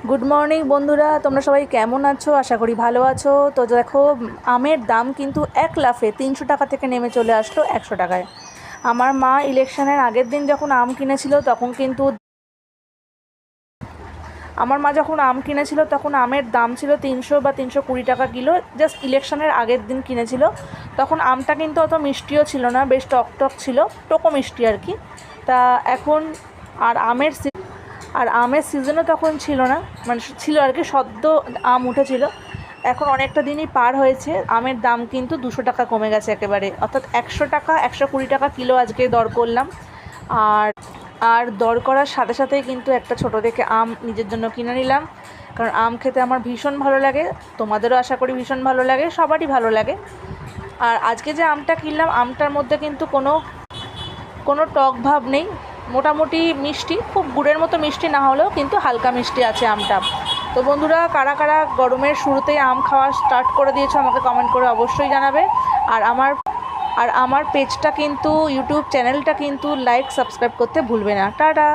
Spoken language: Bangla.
গুড মর্নিং বন্ধুরা, তোমরা সবাই কেমন আছো? আশা করি ভালো আছো। তো দেখো, আমের দাম কিন্তু এক লাফে 300 টাকা থেকে নেমে চলে আসলো 100 টাকায়। আমার মা ইলেকশনের আগের দিন যখন আম কিনেছিল তখন কিন্তু তখন আমের দাম ছিল 300 বা 320 টাকা কিলো। জাস্ট ইলেকশনের আগের দিন কিনেছিল। তখন আমটা কিন্তু অত মিষ্টিও ছিল না, বেশ টক টক ছিল, টোকো মিষ্টি আর কি। তা এখন আর আমের সিজনও তখন ছিল না, মানে ছিল আর কি, সদ্য আম উঠেছিল। এখন অনেকটা দিনই পার হয়েছে, আমের দাম কিন্তু 200 টাকা কমে গেছে একেবারে, অর্থাৎ 100 টাকা 120 টাকা কিলো আজকে দর করলাম। আর আর দর করার সাথে সাথেই কিন্তু একটা ছোটো দেখে আম নিজের জন্য কিনে নিলাম, কারণ আম খেতে আমার ভীষণ ভালো লাগে, তোমাদেরও আশা করি ভীষণ ভালো লাগে, সবারই ভালো লাগে। আর আজকে যে আমটা কিনলাম, আমটার মধ্যে কিন্তু কোনো টক ভাব নেই, মোটামুটি মিষ্টি, খুব গুড়ের মতো মিষ্টি না হলেও কিন্তু হালকা মিষ্টি আছে আমটা। তো বন্ধুরা, কারা কারা গরমের শুরুতেই আম খাওয়া স্টার্ট করে দিয়েছো আমাকে কমেন্ট করে অবশ্যই জানাবে। আর আমার পেজটা কিন্তু, ইউটিউব চ্যানেলটা কিন্তু লাইক সাবস্ক্রাইব করতে ভুলবে না। টাটা।